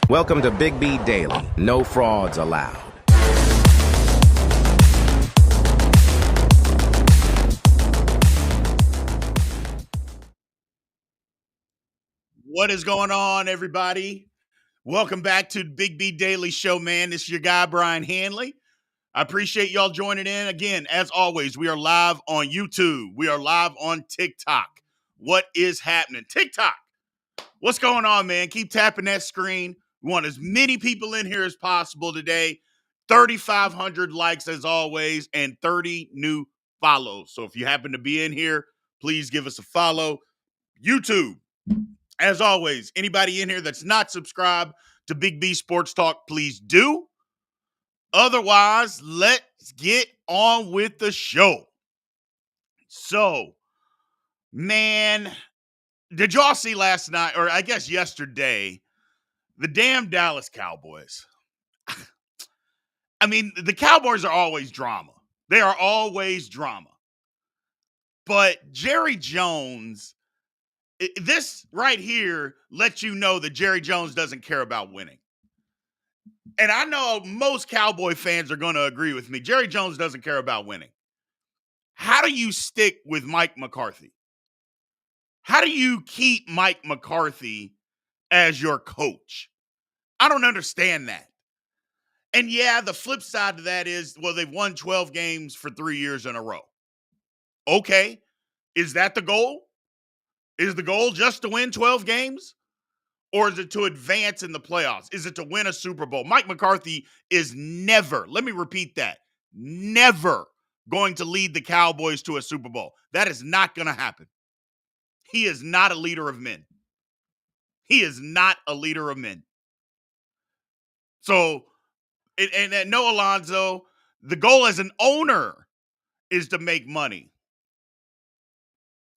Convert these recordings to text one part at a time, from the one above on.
Welcome to Big B Daily. No frauds allowed. What is going on, everybody? Welcome back to Big B Daily Show, man. This is your guy, Brien Hanley. I appreciate y'all joining in. Again, as always, we are live on YouTube. We are live on TikTok. What is happening? TikTok, what's going on, man? Keep tapping that screen. We want as many people in here as possible today. 3,500 likes, as always, and 30 new follows. So if you happen to be in here, please give us a follow. YouTube. As always, anybody in here that's not subscribed to Big B Sports Talk, please do. Otherwise, let's get on with the show. So, man, did y'all see last night, or I guess yesterday, the damn Dallas Cowboys? I mean, the Cowboys are always drama. They are always drama. But Jerry Jones, this right here lets you know that Jerry Jones doesn't care about winning. And I know most Cowboy fans are going to agree with me. Jerry Jones doesn't care about winning. How do you stick with Mike McCarthy? How do you keep Mike McCarthy as your coach? I don't understand that. And yeah, the flip side to that is, well, they've won 12 games for 3 years in a row. Okay. Is that the goal? Is the goal just to win 12 games? Or is it to advance in the playoffs? Is it to win a Super Bowl? Mike McCarthy is never, let me repeat that, never going to lead the Cowboys to a Super Bowl. That is not going to happen. He is not a leader of men. He is not a leader of men. So, and no, Alonzo, the goal as an owner is to make money.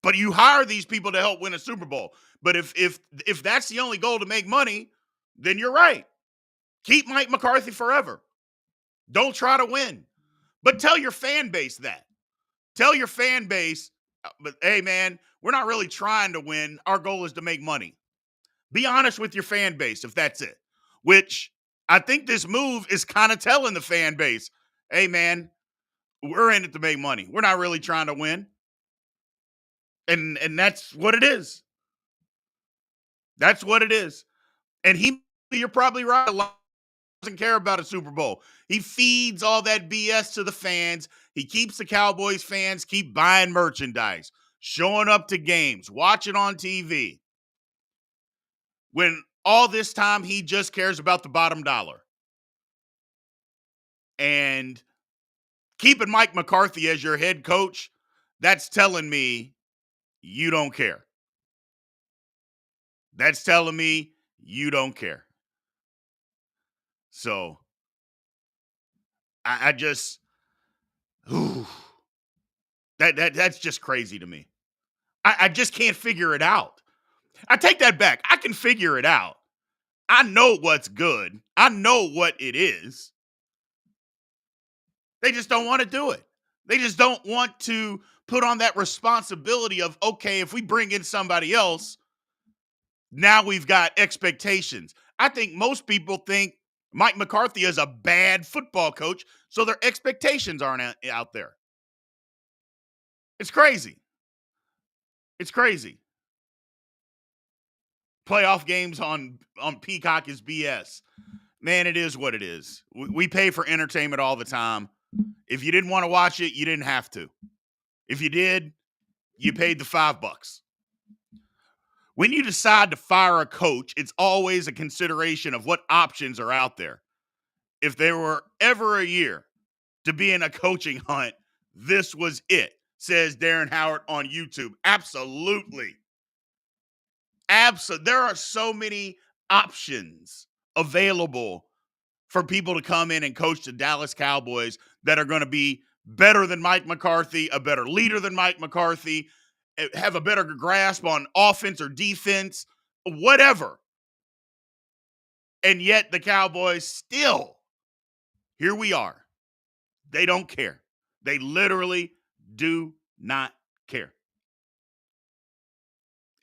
But you hire these people to help win a Super Bowl. But if that's the only goal, to make money, then you're right. Keep Mike McCarthy forever. Don't try to win. But tell your fan base that. Tell your fan base, but hey, man, we're not really trying to win. Our goal is to make money. Be honest with your fan base if that's it. Which I think this move is kind of telling the fan base, hey, man, we're in it to make money. We're not really trying to win. And that's what it is. That's what it is. And you're probably right. Doesn't care about a Super Bowl. He feeds all that BS to the fans. He keeps the Cowboys fans keep buying merchandise, showing up to games, watching on TV. When all this time he just cares about the bottom dollar. And keeping Mike McCarthy as your head coach, that's telling me you don't care. That's telling me you don't care. So I just, that's just crazy to me. I just can't figure it out. I take that back. I can figure it out. I know what's good. I know what it is. They just don't want to do it. They just don't want to put on that responsibility of, okay, if we bring in somebody else, now we've got expectations. I think most people think Mike McCarthy is a bad football coach, so their expectations aren't out there. It's crazy. It's crazy. Playoff games on Peacock is BS. Man, it is what it is. We pay for entertainment all the time. If you didn't want to watch it, you didn't have to. If you did, you paid the $5. When you decide to fire a coach, it's always a consideration of what options are out there. If there were ever a year to be in a coaching hunt, this was it, says Darren Howard on YouTube. Absolutely. There are so many options available for people to come in and coach the Dallas Cowboys that are going to be better than Mike McCarthy, a better leader than Mike McCarthy, have a better grasp on offense or defense, whatever. And yet the Cowboys still, here we are. They don't care. They literally do not care.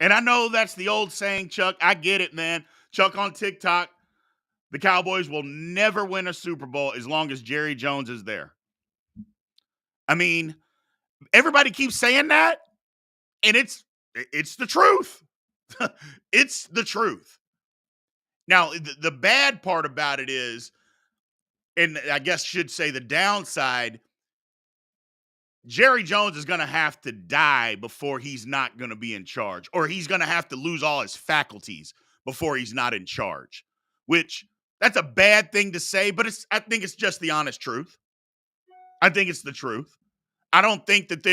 And I know that's the old saying, Chuck. I get it, man. Chuck on TikTok the Cowboys will never win a Super Bowl as long as Jerry Jones is there. I mean, everybody keeps saying that, and it's the truth. It's the truth. Now, the bad part about it is, and I guess should say the downside, Jerry Jones is going to have to die before he's not going to be in charge, or he's going to have to lose all his faculties before he's not in charge, which that's a bad thing to say, but I think it's just the honest truth. I think it's the truth. I don't think that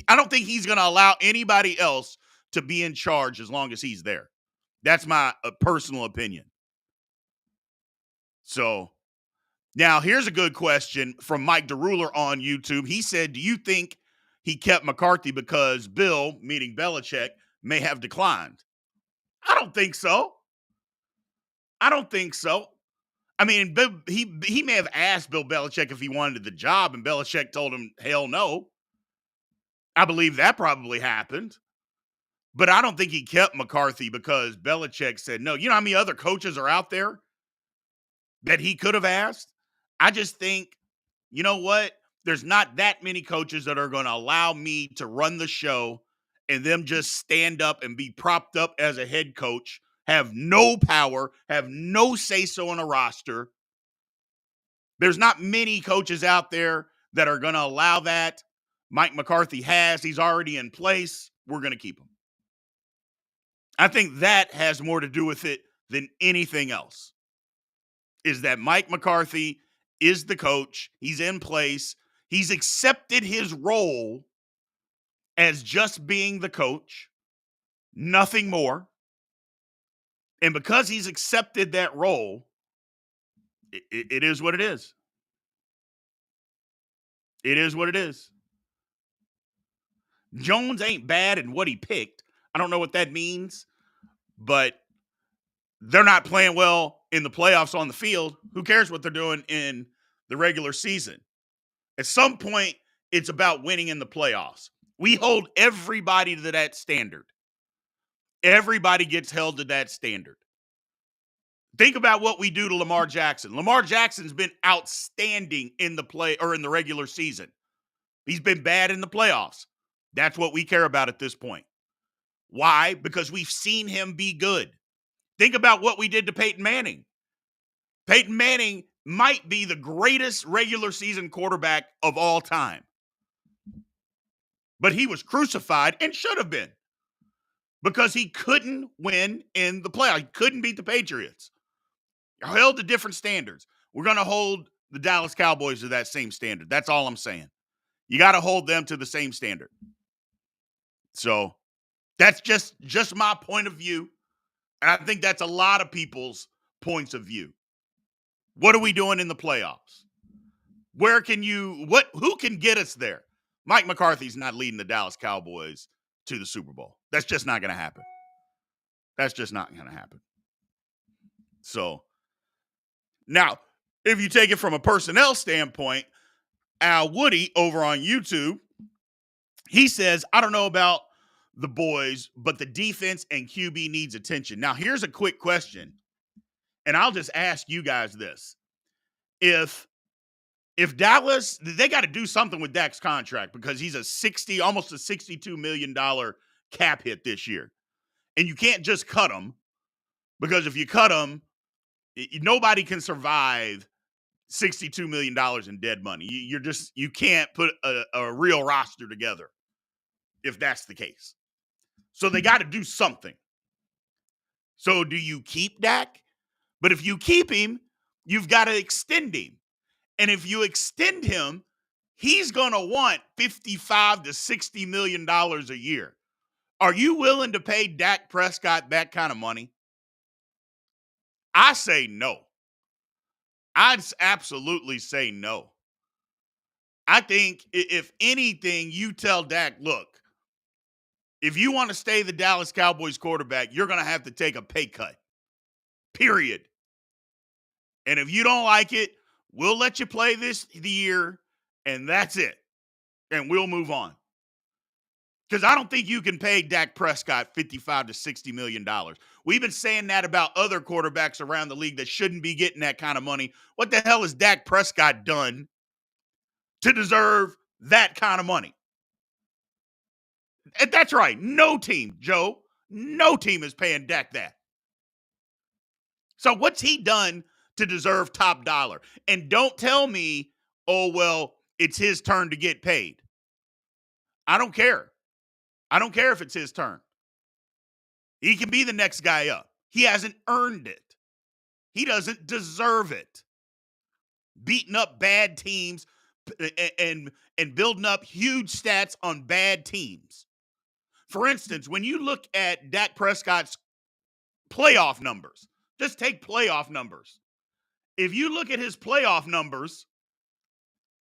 I don't think he's going to allow anybody else to be in charge as long as he's there. That's my personal opinion. So now here's a good question from Mike DeRuler on YouTube. He said, do you think he kept McCarthy because Bill, meaning Belichick, may have declined? I don't think so. I don't think so. I mean, he may have asked Bill Belichick if he wanted the job, and Belichick told him, hell no. I believe that probably happened. But I don't think he kept McCarthy because Belichick said no. You know how many other coaches are out there that he could have asked? I just think, you know what? There's not that many coaches that are going to allow me to run the show and them just stand up and be propped up as a head coach, have no power, have no say-so on a roster. There's not many coaches out there that are going to allow that. Mike McCarthy has. He's already in place. We're going to keep him. I think that has more to do with it than anything else, is that Mike McCarthy is the coach. He's in place. He's accepted his role as just being the coach, nothing more. And because he's accepted that role, it is what it is. It is what it is. Jones ain't bad in what he picked. I don't know what that means, but they're not playing well in the playoffs on the field. Who cares what they're doing in the regular season? At some point, it's about winning in the playoffs. We hold everybody to that standard. Everybody gets held to that standard. Think about what we do to Lamar Jackson. Lamar Jackson's been outstanding in the regular season. He's been bad in the playoffs. That's what we care about at this point. Why? Because we've seen him be good. Think about what we did to Peyton Manning. Peyton Manning might be the greatest regular season quarterback of all time. But he was crucified and should have been because he couldn't win in the playoffs. He couldn't beat the Patriots. Held to different standards. We're going to hold the Dallas Cowboys to that same standard. That's all I'm saying. You got to hold them to the same standard. So that's just my point of view. And I think that's a lot of people's points of view. What are we doing in the playoffs? Who can get us there? Mike McCarthy's not leading the Dallas Cowboys to the Super Bowl. That's just not going to happen. That's just not going to happen. So now, if you take it from a personnel standpoint, Al Woody over on YouTube, he says, I don't know about the boys, but the defense and QB needs attention. Now, here's a quick question, and I'll just ask you guys this. If Dallas, they got to do something with Dak's contract because he's almost a $62 million cap hit this year. And you can't just cut him because if you cut him, nobody can survive $62 million in dead money. You can't put a real roster together if that's the case. So they got to do something. So do you keep Dak? But if you keep him, you've got to extend him. And if you extend him, he's going to want $55 to $60 million a year. Are you willing to pay Dak Prescott that kind of money? I say no. I'd absolutely say no. I think if anything, you tell Dak, look, if you want to stay the Dallas Cowboys quarterback, you're going to have to take a pay cut. Period. And if you don't like it, we'll let you play the year, and that's it. And we'll move on. Because I don't think you can pay Dak Prescott $55 to $60 million. We've been saying that about other quarterbacks around the league that shouldn't be getting that kind of money. What the hell has Dak Prescott done to deserve that kind of money? And that's right. No team, Joe. No team is paying Dak that. So what's he done to deserve top dollar? And don't tell me, oh, well, it's his turn to get paid. I don't care. I don't care if it's his turn. He can be the next guy up. He hasn't earned it. He doesn't deserve it. Beating up bad teams and building up huge stats on bad teams. For instance, when you look at Dak Prescott's playoff numbers, just take playoff numbers. If you look at his playoff numbers,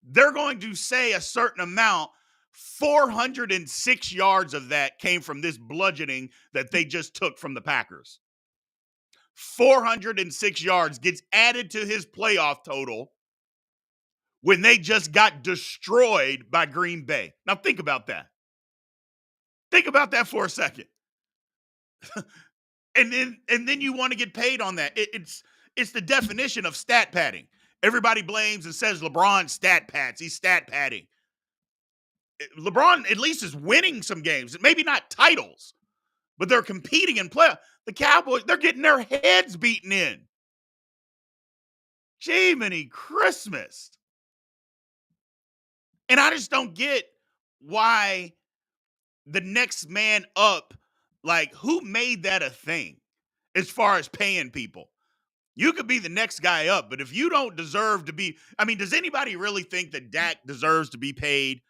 they're going to say a certain amount. 406 yards of that came from this bludgeoning that they just took from the Packers. 406 yards gets added to his playoff total when they just got destroyed by Green Bay. Now think about that. Think about that for a second. and then you want to get paid on that. It's the definition of stat padding. Everybody blames and says LeBron stat pads. He's stat padding. LeBron at least is winning some games. Maybe not titles, but they're competing in playoffs. The Cowboys, they're getting their heads beaten in. Jiminy Christmas. And I just don't get why the next man up, like, who made that a thing as far as paying people? You could be the next guy up, but if you don't deserve to be, I mean, does anybody really think that Dak deserves to be paid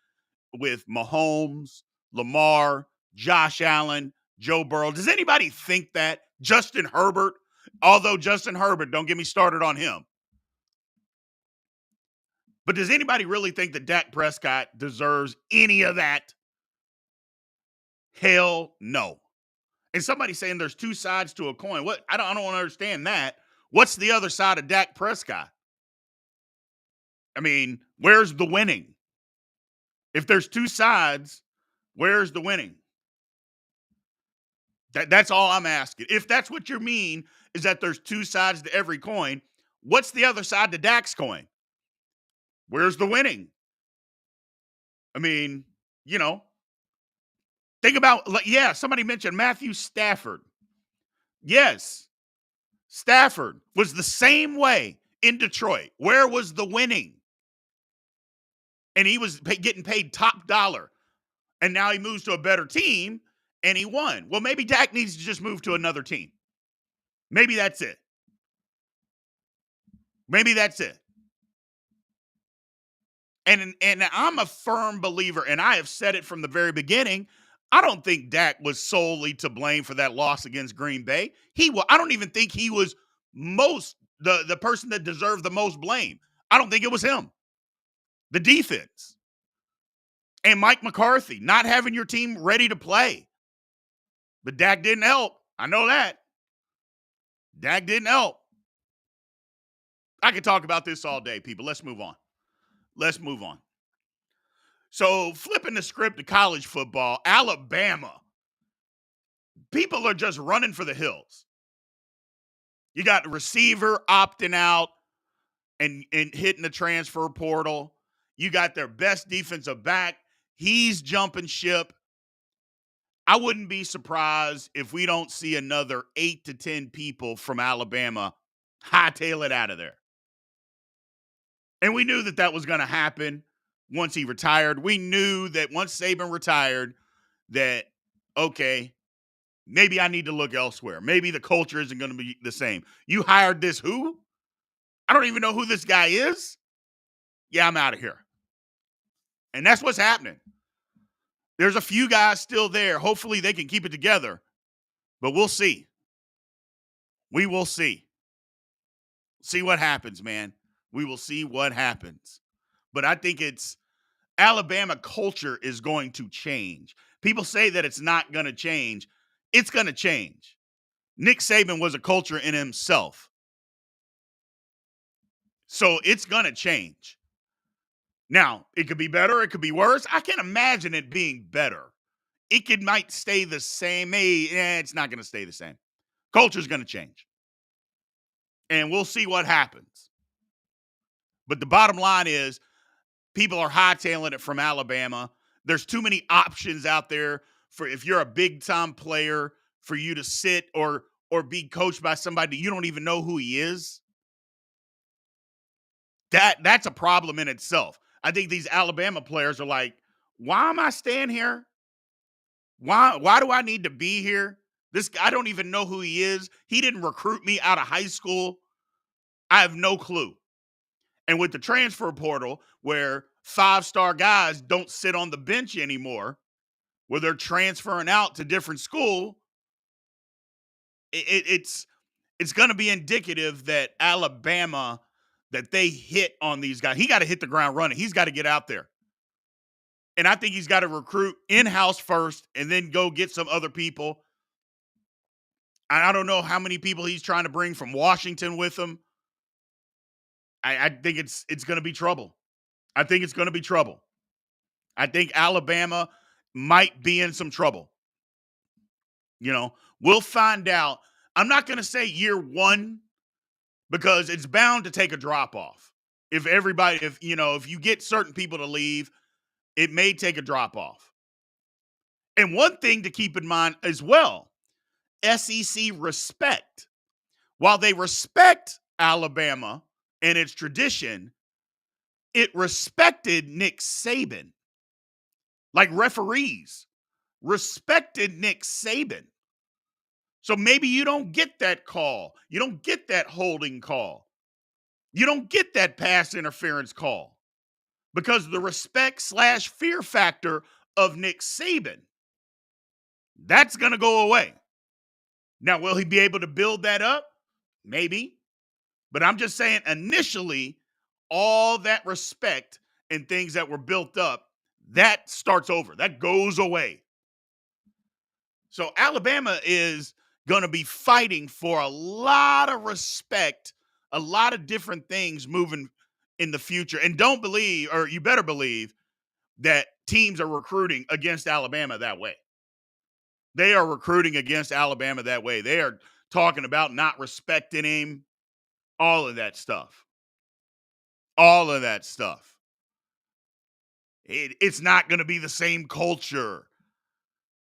with Mahomes, Lamar, Josh Allen, Joe Burrow? Does anybody think that? Justin Herbert? Although Justin Herbert, don't get me started on him. But does anybody really think that Dak Prescott deserves any of that? Hell no. And somebody saying there's two sides to a coin. What? I don't understand that. What's the other side of Dak Prescott? I mean, where's the winning? If there's two sides, where's the winning? That's all I'm asking. If that's what you mean, is that there's two sides to every coin, what's the other side to Dak's coin? Where's the winning? I mean, think about, somebody mentioned Matthew Stafford. Yes, Stafford was the same way in Detroit. Where was the winning? And he was getting paid top dollar. And now he moves to a better team and he won. Well, maybe Dak needs to just move to another team. Maybe that's it. Maybe that's it. And I'm a firm believer, and I have said it from the very beginning, I don't think Dak was solely to blame for that loss against Green Bay. I don't even think he was the person that deserved the most blame. I don't think it was him. The defense. And Mike McCarthy, not having your team ready to play. But Dak didn't help. I know that. Dak didn't help. I could talk about this all day, people. Let's move on. So, flipping the script to college football, Alabama. People are just running for the hills. You got the receiver opting out and hitting the transfer portal. You got their best defensive back. He's jumping ship. I wouldn't be surprised if we don't see another 8 to 10 people from Alabama hightail it out of there. And we knew that was going to happen once he retired. We knew that once Saban retired that, okay, maybe I need to look elsewhere. Maybe the culture isn't going to be the same. You hired this who? I don't even know who this guy is. Yeah, I'm out of here. And that's what's happening. There's a few guys still there. Hopefully they can keep it together. But we'll see. We will see. See what happens, man. We will see what happens. But I think Alabama culture is going to change. People say that it's not going to change. It's going to change. Nick Saban was a culture in himself. So it's going to change. Now, it could be better. It could be worse. I can't imagine it being better might stay the same. It's not going to stay the same. Culture's going to change. And we'll see what happens. But the bottom line is people are hightailing it from Alabama. There's too many options out there for if you're a big-time player for you to sit or be coached by somebody you don't even know who he is. That's a problem in itself. I think these Alabama players are like, why am I staying here? Why do I need to be here? This guy, I don't even know who he is. He didn't recruit me out of high school. I have no clue. And with the transfer portal, where 5-star guys don't sit on the bench anymore, where they're transferring out to different school, it's going to be indicative that Alabama, that they hit on these guys. He got to hit the ground running. He's got to get out there. And I think he's got to recruit in-house first and then go get some other people. I don't know how many people he's trying to bring from Washington with him. I think it's going to be trouble. I think it's going to be trouble. I think Alabama might be in some trouble. We'll find out. I'm not going to say year one because it's bound to take a drop off. If you get certain people to leave, it may take a drop off. And one thing to keep in mind as well, SEC respect. While they respect Alabama and its tradition, it respected Nick Saban. Like referees respected Nick Saban. So maybe you don't get that call. You don't get that holding call. You don't get that pass interference call because of the respect/fear factor of Nick Saban. That's going to go away. Now, will he be able to build that up? Maybe. But I'm just saying initially, all that respect and things that were built up, that starts over. That goes away. So Alabama is going to be fighting for a lot of respect, a lot of different things moving in the future. And don't believe, or you better believe, that teams are recruiting against Alabama that way. They are recruiting against Alabama that way. They are talking about not respecting him, all of that stuff. All of that stuff. It's not going to be the same culture.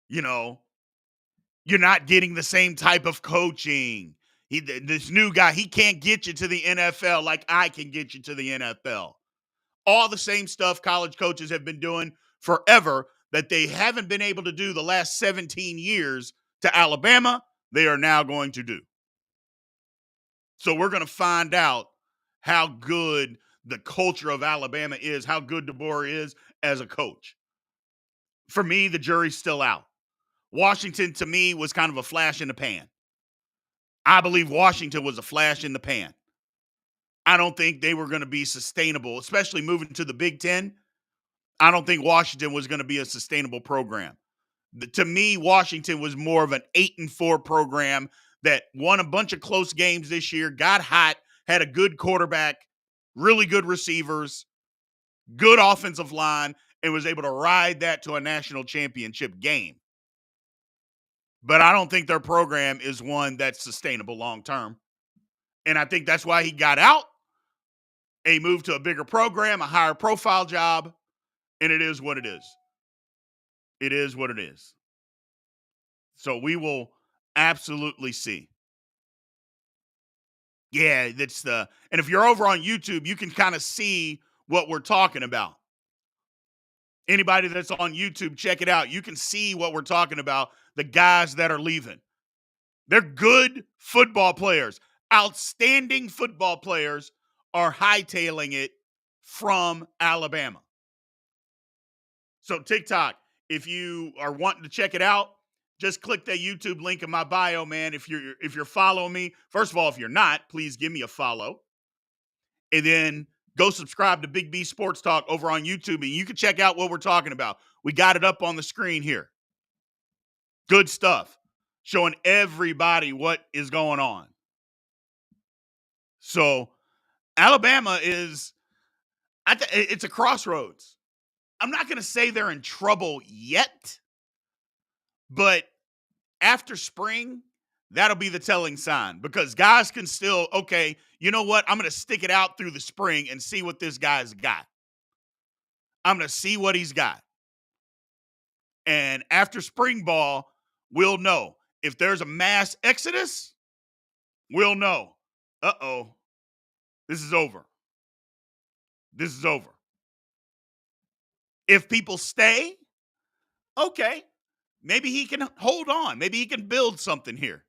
You're not getting the same type of coaching. This new guy, he can't get you to the NFL like I can get you to the NFL. All the same stuff college coaches have been doing forever that they haven't been able to do the last 17 years to Alabama, they are now going to do. So we're going to find out how good the culture of Alabama is, how good DeBoer is as a coach. For me, the jury's still out. Washington, to me, was kind of a flash in the pan. I believe Washington was a flash in the pan. I don't think they were going to be sustainable, especially moving to the Big Ten. I don't think Washington was going to be a sustainable program. To me, Washington was more of an 8-4 program that won a bunch of close games this year, got hot, had a good quarterback, really good receivers, good offensive line, and was able to ride that to a national championship game. But I don't think their program is one that's sustainable long term. And I think that's why he got out. He moved to a bigger program, a higher profile job, and it is what it is. It is what it is. So we will absolutely see. Yeah, and if you're over on YouTube, you can kind of see what we're talking about. Anybody that's on YouTube, check it out. You can see what we're talking about, the guys that are leaving. They're good football players. Outstanding football players are hightailing it from Alabama. So TikTok, if you are wanting to check it out, just click that YouTube link in my bio, man. If you're following me, first of all, if you're not, please give me a follow. And then go subscribe to Big B Sports Talk over on YouTube, and you can check out what we're talking about. We got it up on the screen here. Good stuff. Showing everybody what is going on. So Alabama it's a crossroads. I'm not going to say they're in trouble yet, But after spring, that'll be the telling sign because guys can still, okay, you know what? I'm going to stick it out through the spring and see what this guy's got. I'm going to see what he's got. And after spring ball, we'll know. If there's a mass exodus, we'll know. Uh-oh, this is over. This is over. If people stay, okay, maybe he can hold on. Maybe he can build something here.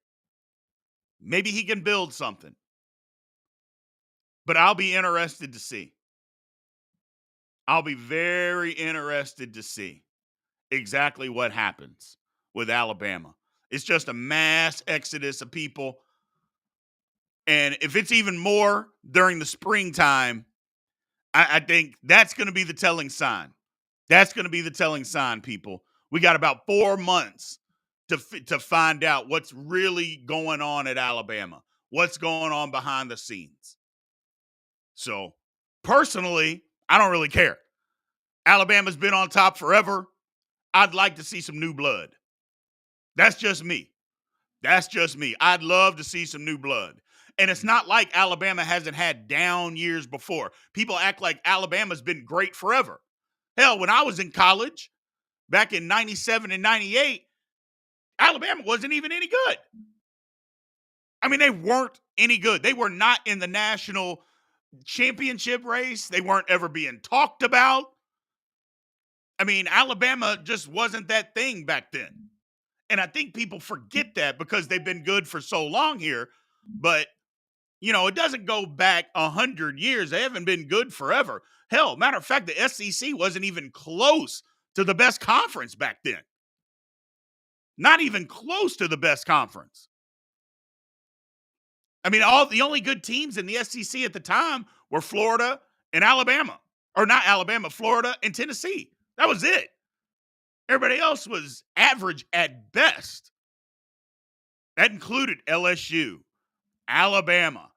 Maybe he can build something. But I'll be interested to see. I'll be very interested to see exactly what happens with Alabama. It's just a mass exodus of people. And if it's even more during the springtime, I think that's going to be the telling sign. That's going to be the telling sign, people. We got about 4 months to find out what's really going on at Alabama, what's going on behind the scenes. So, personally, I don't really care. Alabama's been on top forever. I'd like to see some new blood. That's just me. That's just me. I'd love to see some new blood. And it's not like Alabama hasn't had down years before. People act like Alabama's been great forever. Hell, when I was in college, back in 97 and 98, Alabama wasn't even any good. I mean, they weren't any good. They were not in the national championship race. They weren't ever being talked about. I mean, Alabama just wasn't that thing back then. And I think people forget that because they've been good for so long here. But, you know, it doesn't go back 100 years. They haven't been good forever. Hell, matter of fact, the SEC wasn't even close to the best conference back then. Not even close to the best conference. I mean, the only good teams in the SEC at the time were Florida and Alabama. Or not Alabama, Florida and Tennessee. That was it. Everybody else was average at best. That included LSU, Alabama.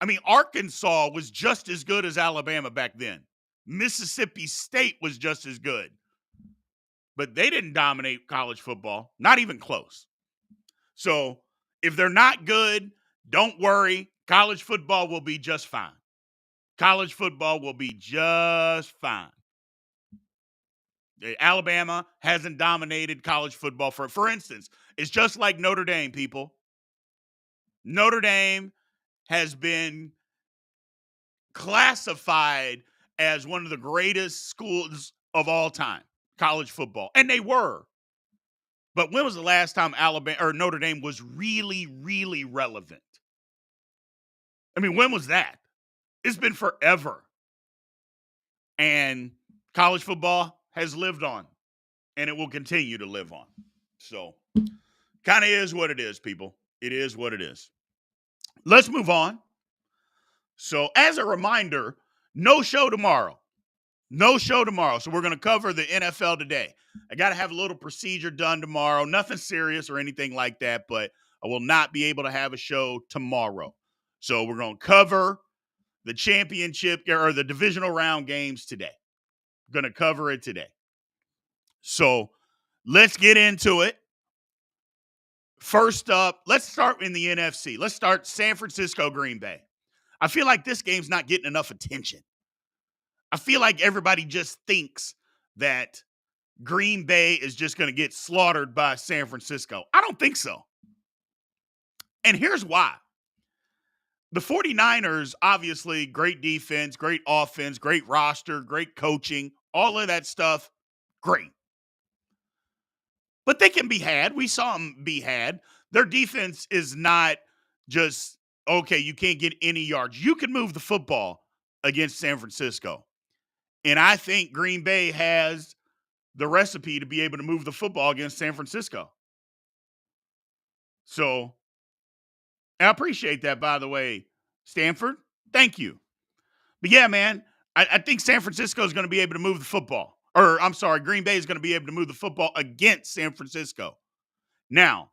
I mean, Arkansas was just as good as Alabama back then. Mississippi State was just as good. But they didn't dominate college football, not even close. So if they're not good, don't worry. College football will be just fine. College football will be just fine. Alabama hasn't dominated college football. For instance, it's just like Notre Dame, people. Notre Dame has been classified as one of the greatest schools of all time, college football. And they were. But when was the last time Notre Dame was really, really relevant? I mean, when was that? It's been forever. And college football has lived on, and it will continue to live on. So, kind of is what it is, people. It is what it is. Let's move on. So, as a reminder, no show tomorrow. No show tomorrow. So, we're going to cover the NFL today. I got to have a little procedure done tomorrow. Nothing serious or anything like that, but I will not be able to have a show tomorrow. So, we're going to cover the championship or the divisional round games today. Going to cover it today. So let's get into it. First up, let's start in the NFC. Let's start San Francisco, Green Bay. I feel like this game's not getting enough attention. I feel like everybody just thinks that Green Bay is just going to get slaughtered by San Francisco. I don't think so. And here's why. The 49ers, obviously, great defense, great offense, great roster, great coaching, all of that stuff, great. But they can be had. We saw them be had. Their defense is not just, okay, you can't get any yards. You can move the football against San Francisco. And I think Green Bay has the recipe to be able to move the football against San Francisco. So, I appreciate that, by the way, Stanford. Thank you. But yeah, man, I think San Francisco is going to be able to move the football. Or, I'm sorry, Green Bay is going to be able to move the football against San Francisco. Now,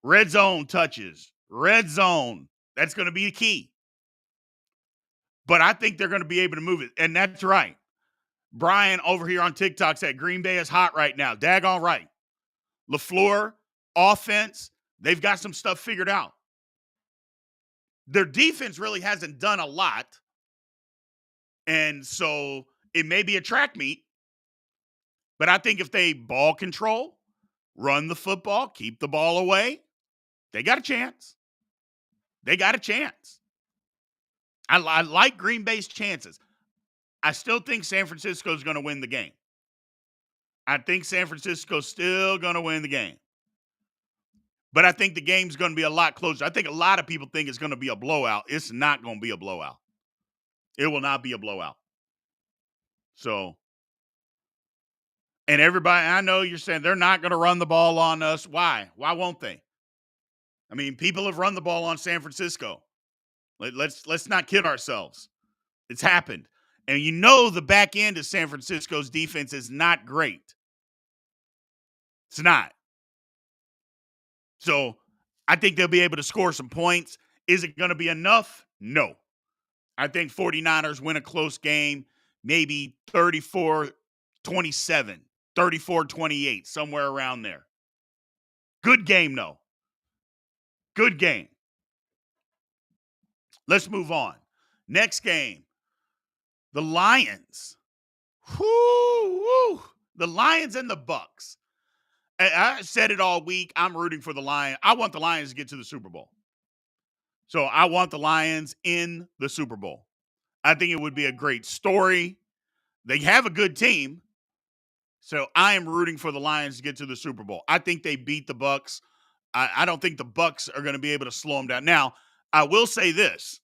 red zone touches. Red zone. That's going to be the key. But I think they're going to be able to move it. And that's right. Brian over here on TikTok said Green Bay is hot right now. Daggone right. LaFleur, offense, they've got some stuff figured out. Their defense really hasn't done a lot. And so it may be a track meet, but I think if they ball control, run the football, keep the ball away, they got a chance. They got a chance. I like Green Bay's chances. I still think San Francisco's going to win the game. I think San Francisco's still going to win the game. But I think the game's going to be a lot closer. I think a lot of people think it's going to be a blowout. It's not going to be a blowout. It will not be a blowout. So, and everybody, I know you're saying they're not going to run the ball on us. Why? Why won't they? I mean, people have run the ball on San Francisco. Let's not kid ourselves. It's happened. And you know the back end of San Francisco's defense is not great. It's not. So I think they'll be able to score some points. Is it going to be enough? No. I think 49ers win a close game, maybe 34-27, 34-28, somewhere around there. Good game, though. Good game. Let's move on. Next game. The Lions. Whoo. The Lions and the Bucks. I said it all week. I'm rooting for the Lions. I want the Lions to get to the Super Bowl. So I want the Lions in the Super Bowl. I think it would be a great story. They have a good team. So I am rooting for the Lions to get to the Super Bowl. I think they beat the Bucks. I don't think the Bucks are going to be able to slow them down. Now, I will say this.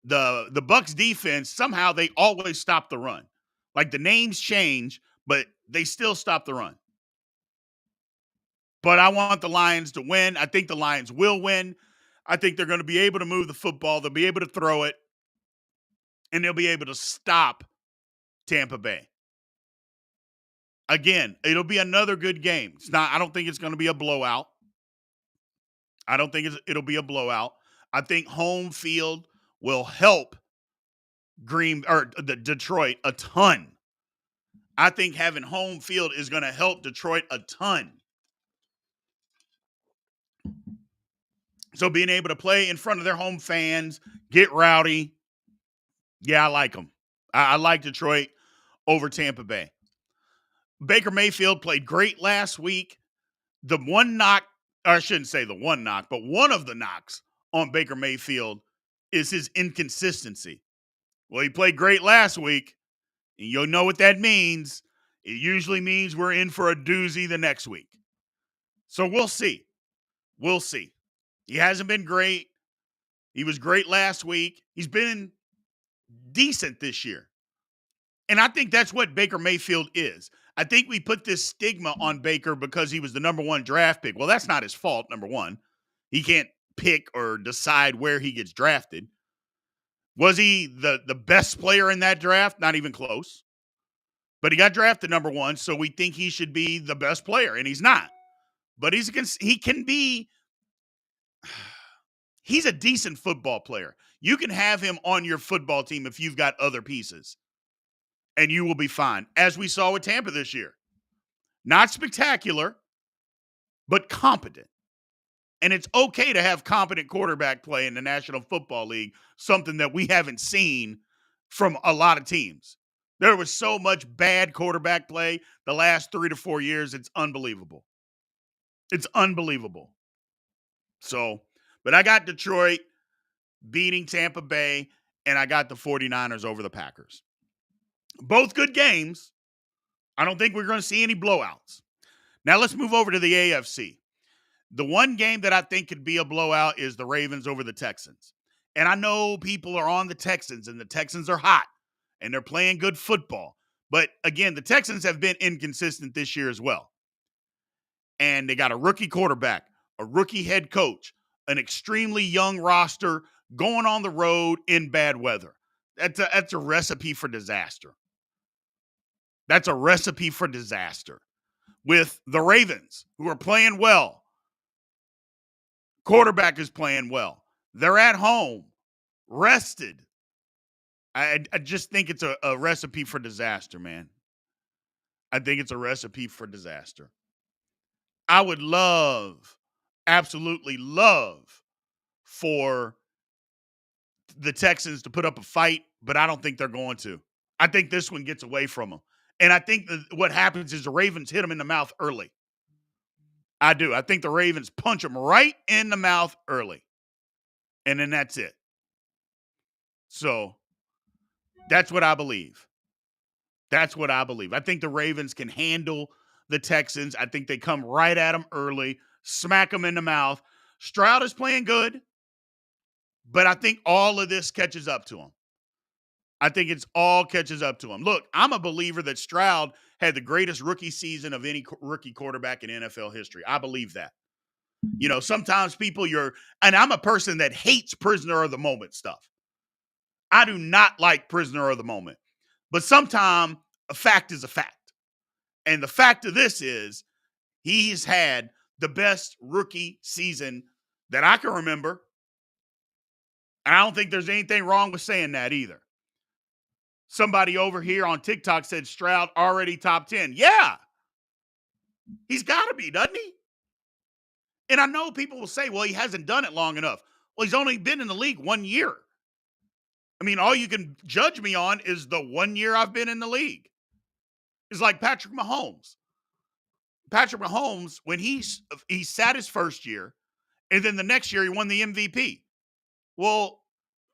The Bucks defense, somehow they always stop the run. Like the names change, but they still stop the run. But I want the Lions to win. I think the Lions will win. I think they're going to be able to move the football. They'll be able to throw it. And they'll be able to stop Tampa Bay. Again, it'll be another good game. I don't think it's going to be a blowout. I don't think it'll be a blowout. I think home field will help Detroit a ton. I think having home field is going to help Detroit a ton. So being able to play in front of their home fans, get rowdy, yeah, I like them. I like Detroit over Tampa Bay. Baker Mayfield played great last week. The one knock, or I shouldn't say the one knock, but one of the knocks on Baker Mayfield is his inconsistency. Well, he played great last week, and you'll know what that means. It usually means we're in for a doozy the next week. So we'll see. We'll see. He hasn't been great. He was great last week. He's been decent this year. And I think that's what Baker Mayfield is. I think we put this stigma on Baker because he was the number one draft pick. Well, that's not his fault, number one. He can't pick or decide where he gets drafted. Was he the best player in that draft? Not even close. But he got drafted number one, so we think he should be the best player, and he's not. But he can be – he's a decent football player. You can have him on your football team if you've got other pieces, and you will be fine, as we saw with Tampa this year. Not spectacular, but competent. And it's okay to have competent quarterback play in the National Football League, something that we haven't seen from a lot of teams. There was so much bad quarterback play the last 3 to 4 years. It's unbelievable. It's unbelievable. So, but I got Detroit beating Tampa Bay, and I got the 49ers over the Packers. Both good games. I don't think we're going to see any blowouts. Now let's move over to the AFC. The one game that I think could be a blowout is the Ravens over the Texans. And I know people are on the Texans, and the Texans are hot, and they're playing good football. But again, the Texans have been inconsistent this year as well. And they got a rookie quarterback, a rookie head coach, an extremely young roster going on the road in bad weather. That's a recipe for disaster. That's a recipe for disaster. With the Ravens, who are playing well. Quarterback is playing well. They're at home, rested. I just think it's a recipe for disaster, man. I think it's a recipe for disaster. I would love, absolutely love for the Texans to put up a fight, but I don't think they're going to. I think this one gets away from them. And I think that what happens is the Ravens hit them in the mouth early. I do. I think the Ravens punch them right in the mouth early. And then that's it. So that's what I believe. That's what I believe. I think the Ravens can handle the Texans. I think they come right at them early, smack them in the mouth. Stroud is playing good, but I think all of this catches up to him. I think it's all catches up to him. Look, I'm a believer that Stroud had the greatest rookie season of any rookie quarterback in NFL history. I believe that. You know, sometimes people and I'm a person that hates prisoner of the moment stuff. I do not like prisoner of the moment. But sometimes a fact is a fact. And the fact of this is he's had the best rookie season that I can remember. And I don't think there's anything wrong with saying that either. Somebody over here on TikTok said Stroud already top 10. Yeah, he's got to be, doesn't he? And I know people will say, well, he hasn't done it long enough. Well, he's only been in the league 1 year. I mean, all you can judge me on is the 1 year I've been in the league. It's like Patrick Mahomes. Patrick Mahomes, when he sat his first year, and then the next year he won the MVP. Well,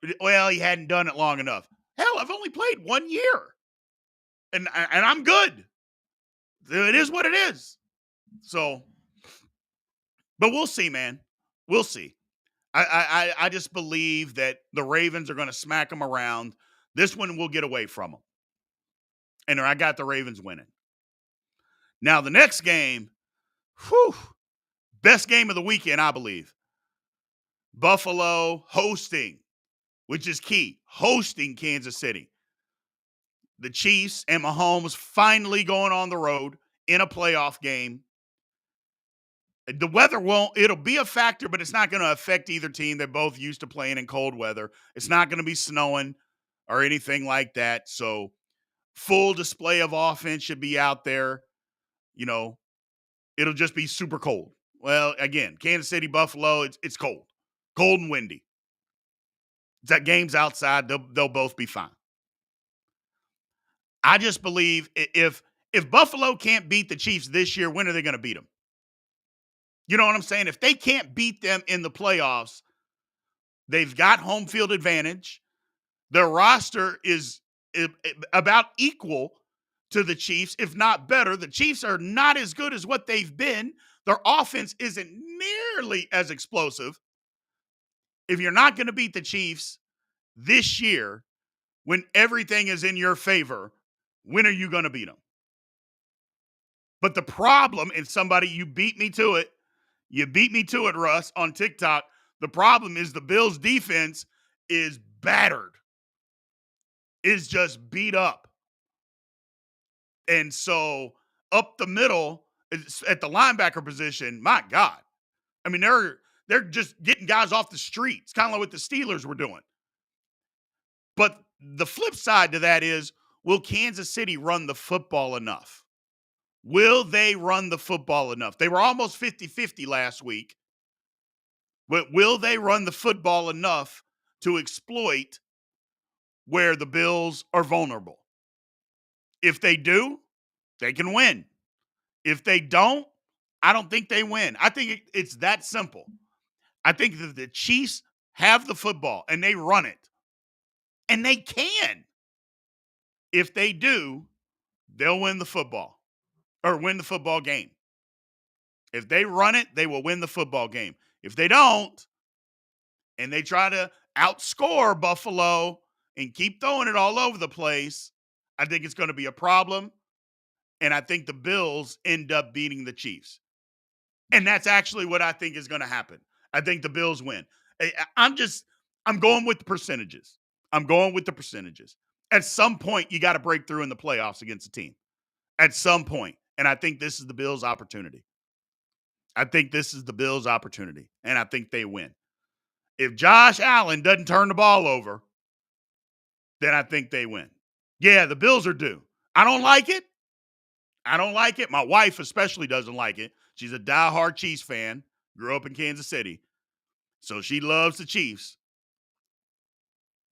he hadn't done it long enough. Hell, I've only played 1 year, and I'm good. It is what it is. So, but we'll see, man. We'll see. I just believe that the Ravens are going to smack them around. This one will get away from them. And I got the Ravens winning. Now, the next game, best game of the weekend, I believe. Buffalo hosting, which is key, hosting Kansas City. The Chiefs and Mahomes finally going on the road in a playoff game. The weather it'll be a factor, but it's not going to affect either team. They're both used to playing in cold weather. It's not going to be snowing or anything like that. So full display of offense should be out there. You know, it'll just be super cold. Well, again, Kansas City, Buffalo, it's cold. Cold and windy. That game's outside. They'll both be fine. I just believe if Buffalo can't beat the Chiefs this year, when are they going to beat them? You know what I'm saying? If they can't beat them in the playoffs, they've got home field advantage. Their roster is about equal to the Chiefs, if not better. The Chiefs are not as good as what they've been. Their offense isn't nearly as explosive. If you're not going to beat the Chiefs this year, when everything is in your favor, when are you going to beat them? But the problem, and somebody, you beat me to it, Russ, on TikTok. The problem is the Bills' defense is battered. Is just beat up. And so up the middle, at the linebacker position, my God. I mean, they're just getting guys off the street. It's kind of like what the Steelers were doing. But the flip side to that is, will Kansas City run the football enough? Will they run the football enough? They were almost 50-50 last week. But will they run the football enough to exploit where the Bills are vulnerable? If they do, they can win. If they don't, I don't think they win. I think it's that simple. I think that the Chiefs have the football and they run it. And they can. If they do, they'll win the football or win the football game. If they run it, they will win the football game. If they don't, and they try to outscore Buffalo and keep throwing it all over the place, I think it's going to be a problem. And I think the Bills end up beating the Chiefs. And that's actually what I think is going to happen. I think the Bills win. I'm going with the percentages. At some point, you got to break through in the playoffs against a team. At some point. And I think this is the Bills' opportunity. And I think they win. If Josh Allen doesn't turn the ball over, then I think they win. Yeah, the Bills are due. I don't like it. I don't like it. My wife especially doesn't like it. She's a diehard Chiefs fan, grew up in Kansas City. So she loves the Chiefs.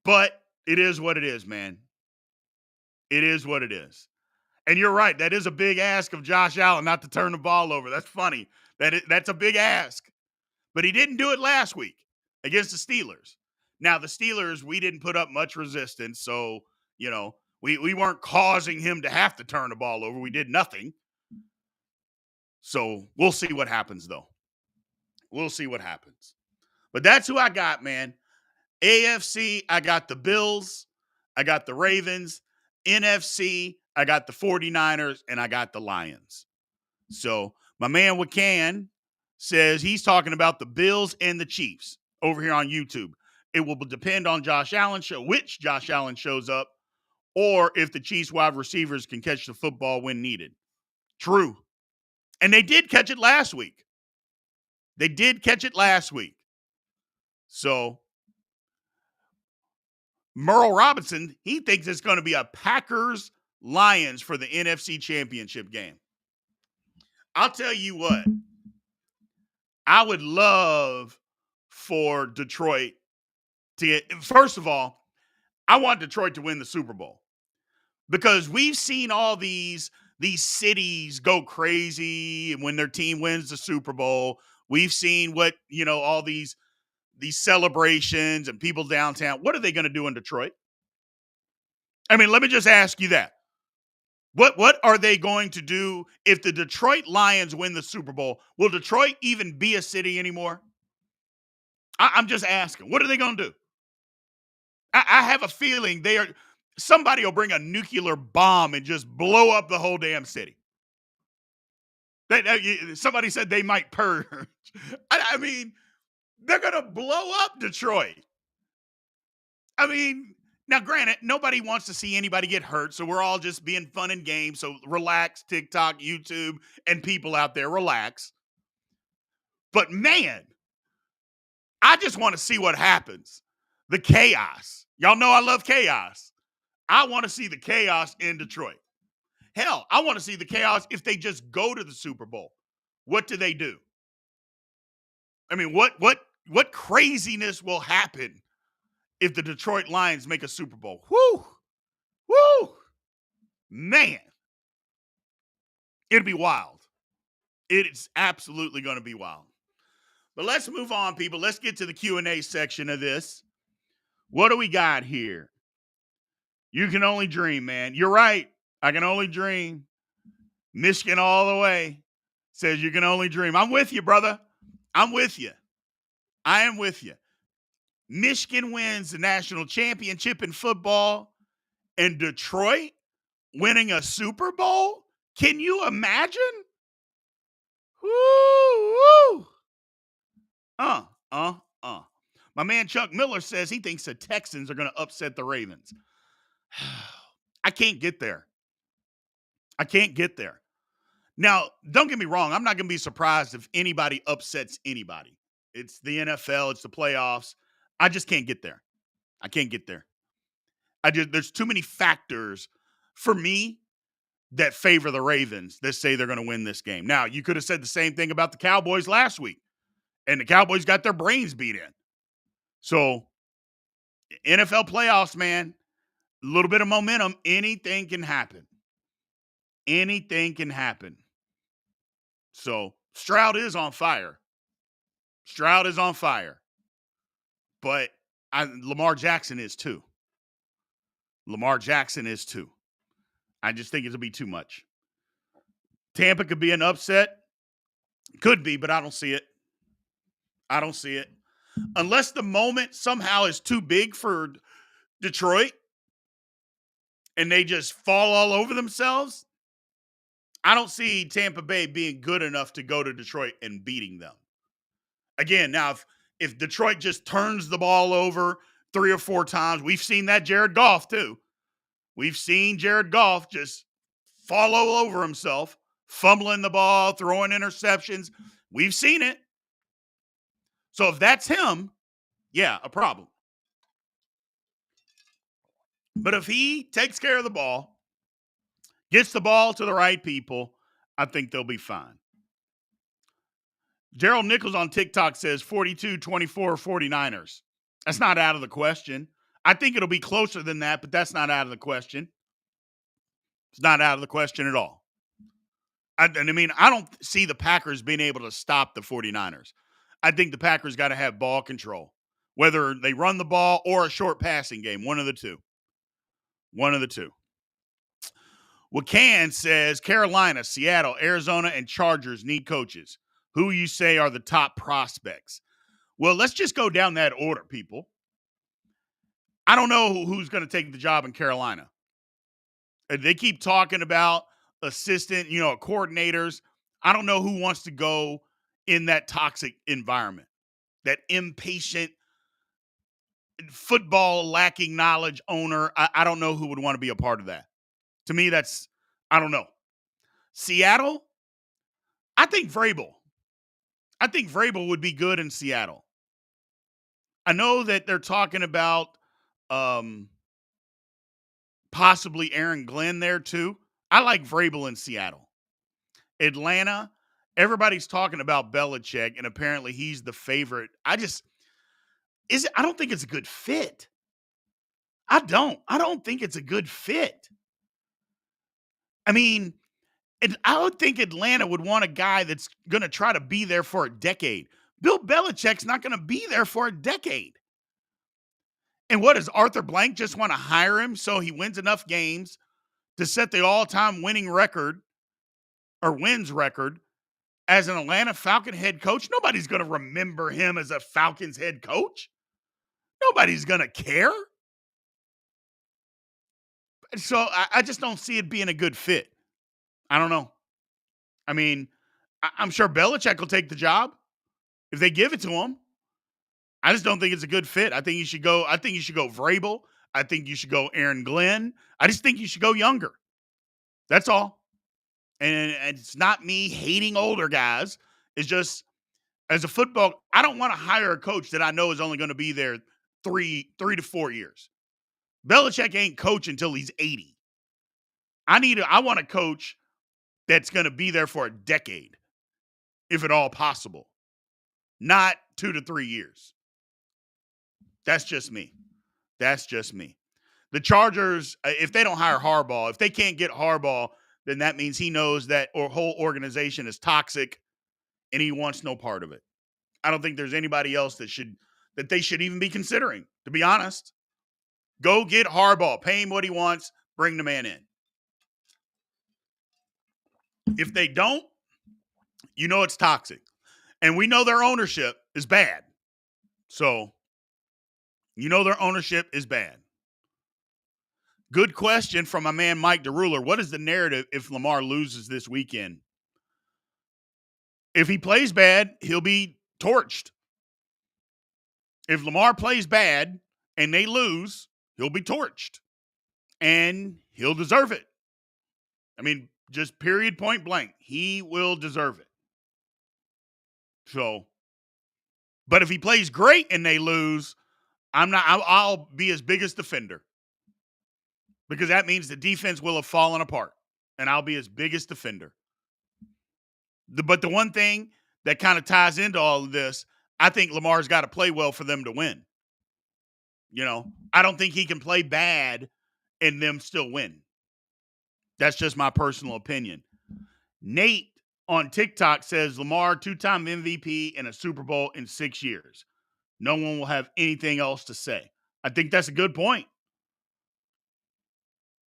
But it is what it is, man. It is what it is. And you're right. That is a big ask of Josh Allen not to turn the ball over. That's funny. That's a big ask. But he didn't do it last week against the Steelers. Now, the Steelers, we didn't put up much resistance. So, we weren't causing him to have to turn the ball over. We did nothing. So we'll see what happens, though. We'll see what happens. But that's who I got, man. AFC, I got the Bills. I got the Ravens. NFC, I got the 49ers, and I got the Lions. So my man Wakan says he's talking about the Bills and the Chiefs over here on YouTube. It will depend on which Josh Allen shows up, or if the Chiefs wide receivers can catch the football when needed. True. And they did catch it last week. So Merle Robinson, he thinks it's going to be a Packers-Lions for the NFC Championship game. I'll tell you what. I would love for Detroit to get, first of all, I want Detroit to win the Super Bowl because we've seen all these cities go crazy when their team wins the Super Bowl. We've seen what, all these celebrations and people downtown. What are they going to do in Detroit? I mean, let me just ask you that. What are they going to do if the Detroit Lions win the Super Bowl? Will Detroit even be a city anymore? I'm just asking. What are they going to do? I have a feeling somebody will bring a nuclear bomb and just blow up the whole damn city. Somebody said they might purge. I mean, they're going to blow up Detroit. I mean, now granted, nobody wants to see anybody get hurt, so we're all just being fun and games. So relax, TikTok, YouTube, and people out there, relax. But man, I just want to see what happens. The chaos. Y'all know I love chaos. I want to see the chaos in Detroit. Hell, I want to see the chaos if they just go to the Super Bowl. What do they do? I mean, what craziness will happen if the Detroit Lions make a Super Bowl? Woo, man. It'd be wild. It is absolutely going to be wild. But let's move on, people. Let's get to the Q&A section of this. What do we got here? You can only dream, man. You're right. I can only dream. Michigan all the way says you can only dream. I'm with you, brother. I'm with you. I am with you. Michigan wins the national championship in football and Detroit winning a Super Bowl? Can you imagine? Woo! My man Chuck Miller says he thinks the Texans are going to upset the Ravens. I can't get there. Now, don't get me wrong. I'm not going to be surprised if anybody upsets anybody. It's the NFL. It's the playoffs. I just can't get there. There's too many factors for me that favor the Ravens that say they're going to win this game. Now, you could have said the same thing about the Cowboys last week, and the Cowboys got their brains beat in. So, NFL playoffs, man, a little bit of momentum, anything can happen. So, Stroud is on fire. But Lamar Jackson is too. I just think it'll be too much. Tampa could be an upset. Could be, but I don't see it. Unless the moment somehow is too big for Detroit and they just fall all over themselves, I don't see Tampa Bay being good enough to go to Detroit and beating them. Again, now, if Detroit just turns the ball over 3 or 4 times, we've seen that Jared Goff too. We've seen Jared Goff just fall all over himself, fumbling the ball, throwing interceptions. We've seen it. So if that's him, yeah, a problem. But if he takes care of the ball, Gets the ball to the right people, I think they'll be fine. Gerald Nichols on TikTok says 42-24 49ers. That's not out of the question. I think it'll be closer than that, but that's not out of the question. It's not out of the question at all. I don't see the Packers being able to stop the 49ers. I think the Packers got to have ball control, whether they run the ball or a short passing game, one of the two. One of the two. Wakan says Carolina, Seattle, Arizona, and Chargers need coaches. Who you say are the top prospects? Well, let's just go down that order, people. I don't know who's going to take the job in Carolina. They keep talking about assistant, coordinators. I don't know who wants to go in that toxic environment, that impatient, football lacking knowledge owner. I don't know who would want to be a part of that. To me, I don't know. Seattle, I think Vrabel. I think Vrabel would be good in Seattle. I know that they're talking about possibly Aaron Glenn there too. I like Vrabel in Seattle. Atlanta, everybody's talking about Belichick, and apparently he's the favorite. I don't think it's a good fit. I don't think it's a good fit. I mean, I would think Atlanta would want a guy that's going to try to be there for a decade. Bill Belichick's not going to be there for a decade. And what does Arthur Blank just want to hire him so he wins enough games to set the all-time winning record or wins record as an Atlanta Falcon head coach? Nobody's going to remember him as a Falcons head coach. Nobody's going to care. So I just don't see it being a good fit. I don't know. I mean, I'm sure Belichick will take the job if they give it to him. I just don't think it's a good fit. I think you should go Vrabel. I think you should go Aaron Glenn. I just think you should go younger. That's all. And it's not me hating older guys. It's just, as a football, I don't want to hire a coach that I know is only going to be there 3 to 4 years. Belichick ain't coaching until he's 80. I want a coach that's going to be there for a decade, if at all possible. Not 2 to 3 years. That's just me. The Chargers, if they don't hire Harbaugh, if they can't get Harbaugh, then that means he knows that whole organization is toxic and he wants no part of it. I don't think there's anybody else that they should even be considering, to be honest. Go get Harbaugh, pay him what he wants, bring the man in. If they don't, it's toxic. And we know their ownership is bad. So, their ownership is bad. Good question from my man Mike DeRuler. What is the narrative if Lamar loses this weekend? If he plays bad, he'll be torched. If Lamar plays bad and they lose, he'll be torched. And he'll deserve it. I mean, just period, point blank. He will deserve it. So, but if he plays great and they lose, I'll be his biggest defender. Because that means the defense will have fallen apart. And I'll be his biggest defender. But the one thing that kind of ties into all of this, I think Lamar's got to play well for them to win. I don't think he can play bad and them still win. That's just my personal opinion. Nate on TikTok says Lamar, 2-time MVP and a Super Bowl in 6 years. No one will have anything else to say. I think that's a good point.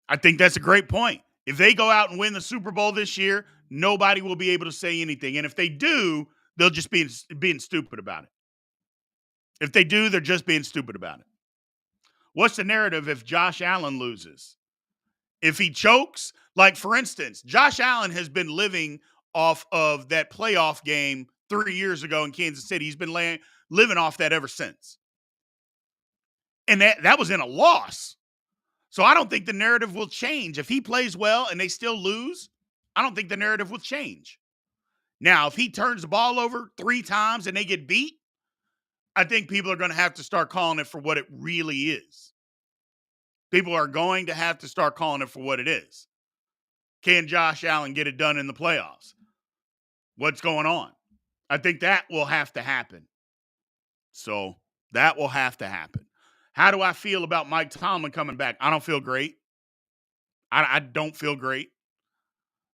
I think that's a great point. If they go out and win the Super Bowl this year, nobody will be able to say anything. And if they do, they'll just be being stupid about it. If they do, they're just being stupid about it. What's the narrative if Josh Allen loses? If he chokes, like for instance, Josh Allen has been living off of that playoff game 3 years ago in Kansas City. He's been living off that ever since. And that was in a loss. So I don't think the narrative will change. If he plays well and they still lose, I don't think the narrative will change. Now, if he turns the ball over 3 times and they get beat, I think people are going to have to start calling it for what it really is. People are going to have to start calling it for what it is. Can Josh Allen get it done in the playoffs? What's going on? I think that will have to happen. So that will have to happen. How do I feel about Mike Tomlin coming back? I don't feel great. I don't feel great.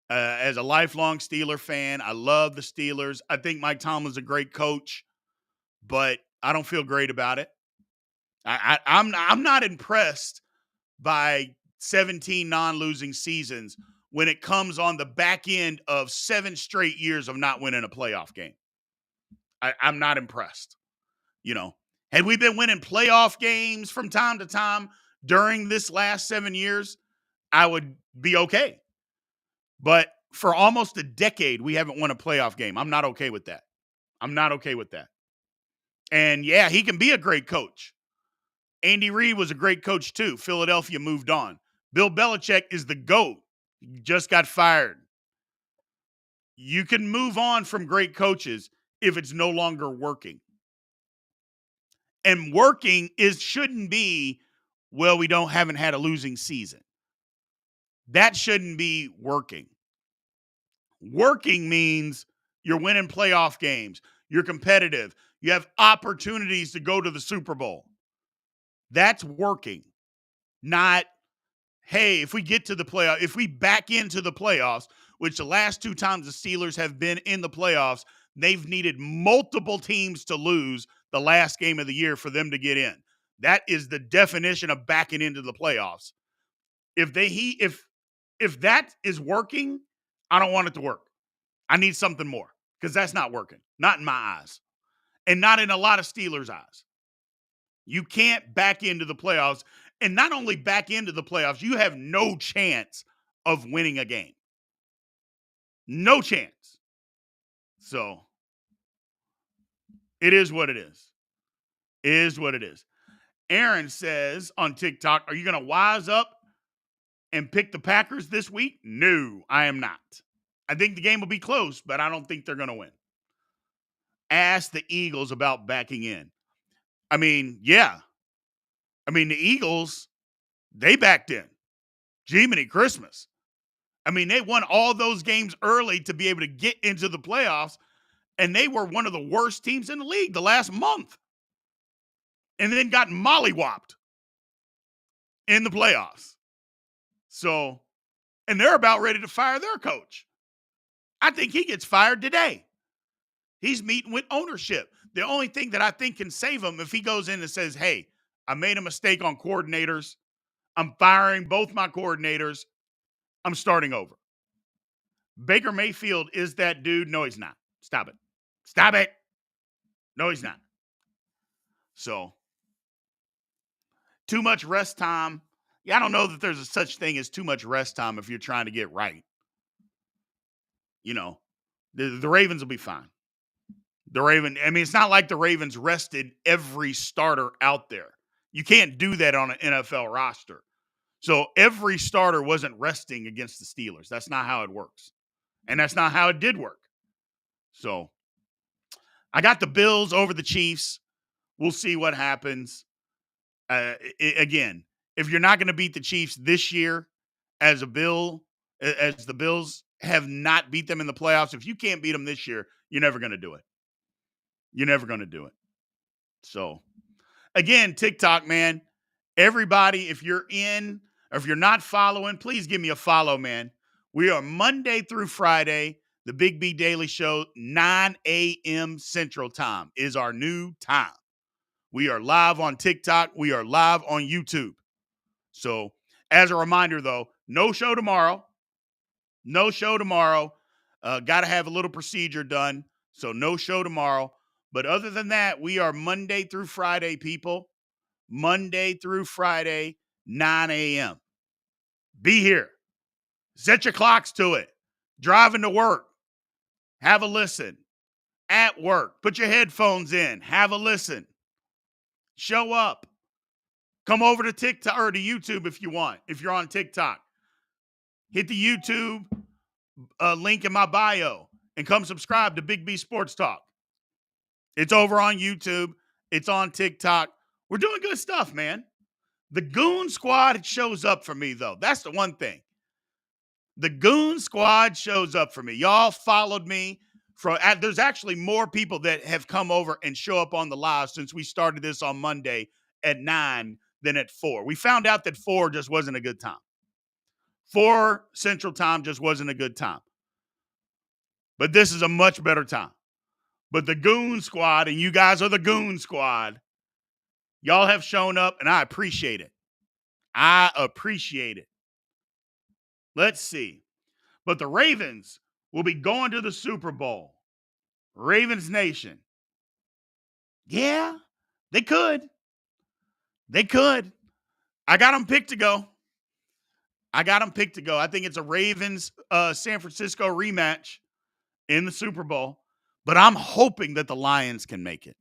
As a lifelong Steeler fan, I love the Steelers. I think Mike Tomlin's a great coach, but I don't feel great about it. I'm not impressed by 17 non-losing seasons when it comes on the back end of 7 straight years of not winning a playoff game. I'm not impressed. Had we been winning playoff games from time to time during this last 7 years, I would be okay. But for almost a decade, we haven't won a playoff game. I'm not okay with that. And yeah, he can be a great coach. Andy Reid was a great coach too. Philadelphia moved on. Bill Belichick is the GOAT. He just got fired. You can move on from great coaches if it's no longer working. And working shouldn't be, well, we haven't had a losing season. That shouldn't be working. Working means you're winning playoff games. You're competitive. You have opportunities to go to the Super Bowl. That's working. Not, hey, if we get to the playoff, if we back into the playoffs, which the last 2 times the Steelers have been in the playoffs, they've needed multiple teams to lose the last game of the year for them to get in. That is the definition of backing into the playoffs. If that is working, I don't want it to work. I need something more because that's not working. Not in my eyes. And not in a lot of Steelers' eyes. You can't back into the playoffs. And not only back into the playoffs, you have no chance of winning a game. No chance. So, it is what it is. It is what it is. Aaron says on TikTok, are you going to wise up and pick the Packers this week? No, I am not. I think the game will be close, but I don't think they're going to win. Ask the Eagles about backing in. I mean, yeah. I mean, the Eagles, they backed in. Jiminy Christmas. I mean, they won all those games early to be able to get into the playoffs, and they were one of the worst teams in the league the last month. And then got mollywopped in the playoffs. So, and they're about ready to fire their coach. I think he gets fired today. He's meeting with ownership. The only thing that I think can save him if he goes in and says, hey, I made a mistake on coordinators. I'm firing both my coordinators. I'm starting over. Baker Mayfield is that dude. No, he's not. Stop it. Stop it. No, he's not. So, too much rest time. Yeah, I don't know that there's a such thing as too much rest time if you're trying to get right. The Ravens will be fine. It's not like the Ravens rested every starter out there. You can't do that on an NFL roster. So every starter wasn't resting against the Steelers. That's not how it works. And that's not how it did work. So I got the Bills over the Chiefs. We'll see what happens. Again, if you're not going to beat the Chiefs this year as the Bills have not beat them in the playoffs, if you can't beat them this year, you're never going to do it. You're never going to do it. So, again, TikTok, man, everybody, if you're in or if you're not following, please give me a follow, man. We are Monday through Friday, the Big B Daily Show, 9 a.m. Central Time is our new time. We are live on TikTok. We are live on YouTube. So, as a reminder, though, no show tomorrow. No show tomorrow. Got to have a little procedure done. So, no show tomorrow. But other than that, we are Monday through Friday, people. Monday through Friday, 9 a.m. Be here. Set your clocks to it. Driving to work. Have a listen. At work. Put your headphones in. Have a listen. Show up. Come over to TikTok or to YouTube if you want. If you're on TikTok. Hit the YouTube link in my bio and come subscribe to Big B Sports Talk. It's over on YouTube. It's on TikTok. We're doing good stuff, man. The Goon Squad shows up for me, though. That's the one thing. The Goon Squad shows up for me. Y'all followed me. There's actually more people that have come over and show up on the live since we started this on Monday at 9 than at 4. We found out that 4 just wasn't a good time. 4 Central Time just wasn't a good time. But this is a much better time. But the Goon Squad, and you guys are the Goon Squad, y'all have shown up, and I appreciate it. I appreciate it. Let's see. But the Ravens will be going to the Super Bowl. Ravens Nation. Yeah, they could. They could. I got them picked to go. I think it's a Ravens San Francisco rematch in the Super Bowl. But I'm hoping that the Lions can make it.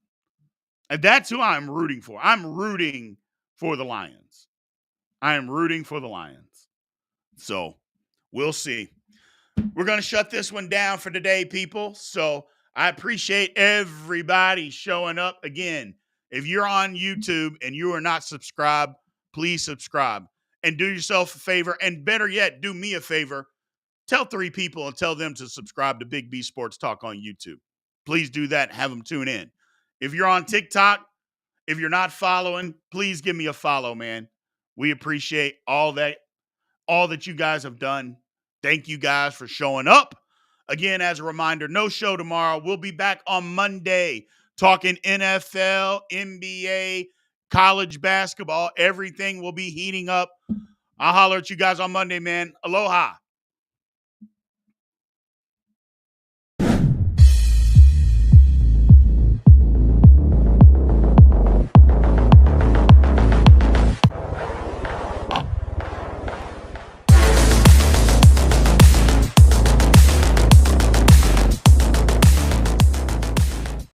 And that's who I'm rooting for. I'm rooting for the Lions. I am rooting for the Lions. So we'll see. We're going to shut this one down for today, people. So I appreciate everybody showing up. Again, if you're on YouTube and you are not subscribed, please subscribe and do yourself a favor. And better yet, do me a favor. Tell 3 people and tell them to subscribe to Big B Sports Talk on YouTube. Please do that and have them tune in. If you're on TikTok, if you're not following, please give me a follow, man. We appreciate all that you guys have done. Thank you guys for showing up. Again, as a reminder, no show tomorrow. We'll be back on Monday talking NFL, NBA, college basketball. Everything will be heating up. I'll holler at you guys on Monday, man. Aloha.